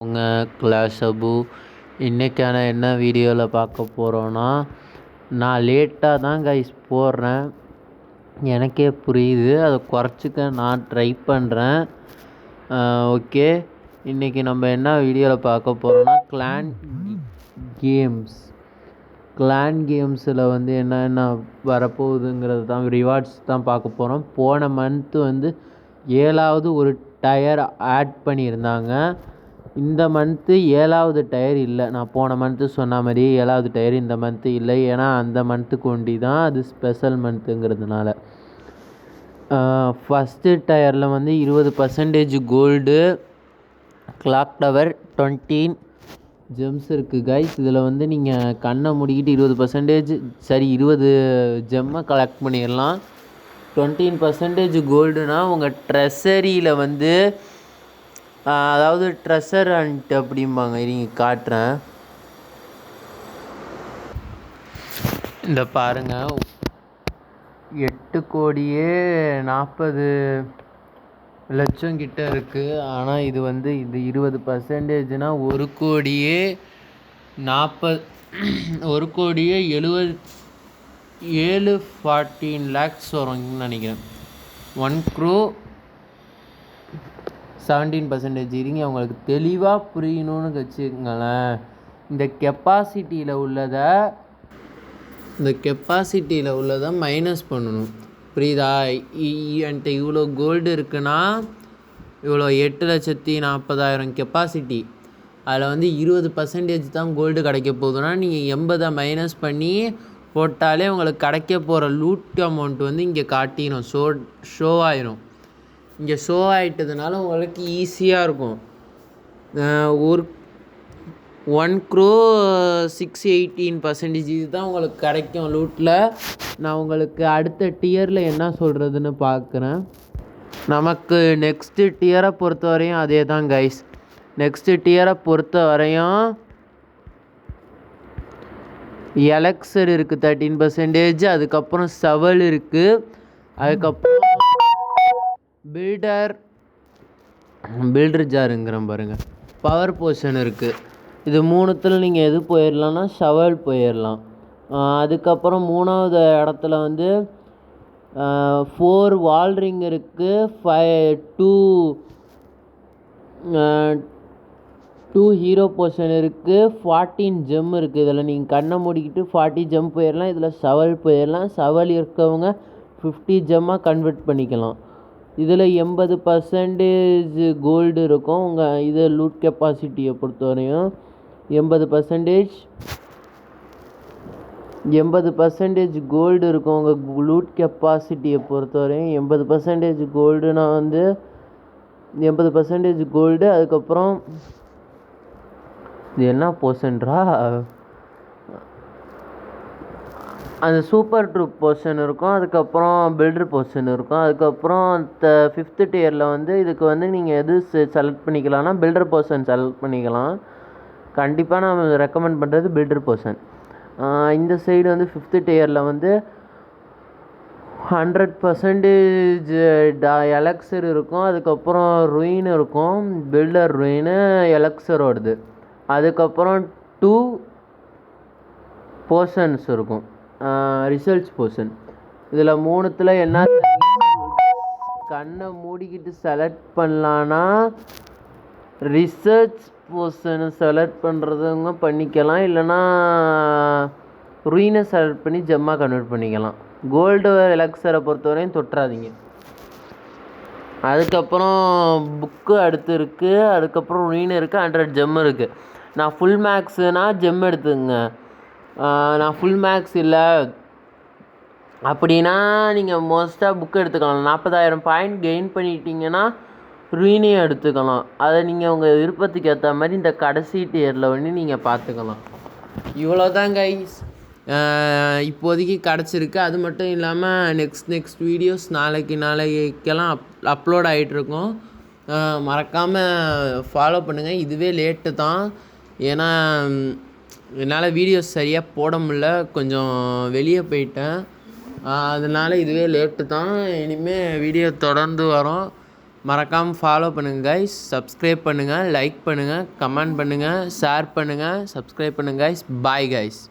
உங்கள் கிளாஸ் அபு. இன்றைக்கான என்ன வீடியோவில் பார்க்க போகிறோன்னா, நான் லேட்டாக தான் கைஸ் போடுறேன், எனக்கே புரியுது. அதை குறைச்சிக்க நான் ட்ரை பண்ணுறேன். ஓகே, இன்றைக்கி நம்ம என்ன வீடியோவில் பார்க்க போகிறோன்னா, கிளான் கேம்ஸில் வந்து என்னென்ன வரப்போகுதுங்கிறது தான், ரிவார்ட்ஸ் தான் பார்க்க போகிறோம். போன மந்த்து வந்து 7வது ஒரு டயர் ஆட் பண்ணியிருந்தாங்க. இந்த மந்த்து 7வது டயர் இல்லை. நான் போன மந்த்து சொன்ன மாதிரி 7வது டயர் இந்த மந்த்து இல்லை. ஏன்னா அந்த மந்த்துக்கு ஒண்டி தான், அது ஸ்பெஷல் மந்த்துங்கிறதுனால. ஃபஸ்ட்டு டயரில் வந்து 20% கோல்டு, கிளாக் டவர் 20 ஜெம்ஸ் இருக்குது கைஸ். இதில் வந்து நீங்கள் கண்ணை மூடிக்கிட்டு 20 ஜெம்மை கலெக்ட் பண்ணிடலாம். 20% கோல்டுனா உங்கள் ட்ரெஸரியில் வந்து, அதாவது ட்ரெஸர் ஹண்ட் அப்படிம்பாங்க. இருங்க காட்டுறேன். இந்த பாருங்கள், 8,40,00,000 கிட்ட இருக்குது. ஆனால் இது வந்து 20%னா 1,14 lakhs வரும்னு நினைக்கிறேன். 1 crore 17%. இருங்க உங்களுக்கு தெளிவாக புரியணும்னு வச்சுக்கங்களேன். இந்த கெப்பாசிட்டியில் உள்ளதை மைனஸ் பண்ணணும், புரியுதா? என்கிட்ட இவ்வளோ கோல்டு இருக்குன்னா, இவ்வளோ 8,40,000 கெப்பாசிட்டி, அதில் வந்து 20% தான் கோல்டு கிடைக்க போகுதுன்னா, நீங்கள் 80 மைனஸ் பண்ணி போட்டாலே உங்களுக்கு கிடைக்க போகிற லூட் அமௌண்ட் வந்து இங்கே காட்டிடும், ஷோ ஆயிரும். இங்கே ஷோ ஆகிட்டதுனால உங்களுக்கு ஈஸியாக இருக்கும். 1 crore 618% தான் உங்களுக்கு கிடைக்கும் லூட்டில். நான் உங்களுக்கு அடுத்த டியரில் என்ன சொல்கிறதுன்னு பார்க்குறேன். நமக்கு நெக்ஸ்ட்டு டியரை பொறுத்த வரையும் அதே தான் கைஸ். நெக்ஸ்ட்டு டியரை பொறுத்த வரையும் எலக்சர் இருக்குது 13%. அதுக்கப்புறம் சவல் இருக்குது. அதுக்கப்புறம் பில்டர் ஜாருங்கிறேன் பாருங்கள், பவர் போஷன் இருக்குது. இது மூணுத்தில் நீங்கள் எது போயிடலான்னா ஷவல் போயிடலாம். அதுக்கப்புறம் 3வது இடத்துல வந்து 4 வால்ரிங் இருக்குது, 2 ஹீரோ போஷன் இருக்குது, 14 ஜெம் இருக்குது. இதில் நீங்கள் கண்ணை மூடிக்கிட்டு 40 ஜெம் போயிடலாம். இதில் ஷவல் போயிடலாம். ஷவல் இருக்கவங்க 50 ஜெம்மாக கன்வெர்ட் பண்ணிக்கலாம். இதில் 80% கோல்டு இருக்கும். உங்கள் இது லூட் கெப்பாசிட்டியை பொறுத்தவரையும் 80% கோல்டு இருக்கும். உங்கள் லூட் கெப்பாசிட்டியை பொறுத்தவரையும் 80% கோல்டுனா வந்து 80% கோல்டு. அதுக்கப்புறம் இது என்ன போர்ஷன்ரா, அந்த சூப்பர் ட்ரூப் போர்ஷன் இருக்கும். அதுக்கப்புறம் பில்டர் போர்ஷன் இருக்கும். அதுக்கப்புறம் 5th டியரில் வந்து இதுக்கு வந்து நீங்கள் எது செலக்ட் பண்ணிக்கலாம்னா பில்டர் போர்ஷன் செலக்ட் பண்ணிக்கலாம். கண்டிப்பாக நான் ரெக்கமெண்ட் பண்ணுறது பில்டர் போர்ஷன். இந்த சைடு வந்து 5th டியரில் வந்து 100% எலக்சர் இருக்கும். அதுக்கப்புறம் ருயின் இருக்கும், பில்டர் ருயினு எலக்சரோடது. அதுக்கப்புறம் 2 போர்ஷன்ஸ் இருக்கும், ரிசல்ட்ஸ் போர்ஷன். இதில் 3த்தில் என்ன கண்ணை மூடிக்கிட்டு செலக்ட் பண்ணலான்னா ரிசர்ச் போர்ஷனை செலக்ட் பண்ணுறதுங்க பண்ணிக்கலாம். இல்லைனா ருயினை செலக்ட் பண்ணி ஜெம்மாக கன்வெர்ட் பண்ணிக்கலாம். கோல்டு எலக்சரை பொறுத்தவரையும் தொட்டுறாதீங்க. அதுக்கப்புறம் புக்கு அடுத்து இருக்குது. அதுக்கப்புறம் ருயின் இருக்குது, 100 ஜெம் இருக்குது. நான் ஃபுல் மேக்ஸுனால் ஜெம் எடுத்துங்க. நான் ஃபுல் மேக்ஸ் இல்லை அப்படின்னா நீங்கள் மோஸ்ட்டாக புக்கு எடுத்துக்கலாம். 40,000 பாயிண்ட் கெயின் பண்ணிட்டீங்கன்னா ருயினையும் எடுத்துக்கலாம். அதை நீங்கள் உங்கள் விருப்பத்துக்கு ஏற்ற மாதிரி இந்த கடைசி டியரில் வந்து நீங்கள் பார்த்துக்கலாம். இவ்வளோ தான் கைஸ் இப்போதைக்கு கிடச்சிருக்கு. அது மட்டும் இல்லாமல் நெக்ஸ்ட் வீடியோஸ் நாளைக்கெல்லாம் அப்லோட் ஆகிட்ருக்கோம். மறக்காமல் ஃபாலோ பண்ணுங்கள். இதுவே லேட்டு தான், ஏன்னா என்னால் வீடியோஸ் சரியாக போட முடில, கொஞ்சம் வெளியே போயிட்டேன். அதனால் இதுவே லேட்டு தான். இனிமேல் வீடியோ தொடர்ந்து வரும். மறக்காமல் ஃபாலோ பண்ணுங்கள் கைஸ், சப்ஸ்கிரைப் பண்ணுங்கள், லைக் பண்ணுங்கள், கமெண்ட் பண்ணுங்கள், ஷேர் பண்ணுங்கள், சப்ஸ்கிரைப் பண்ணுங்கள் கைஸ். Bye guys.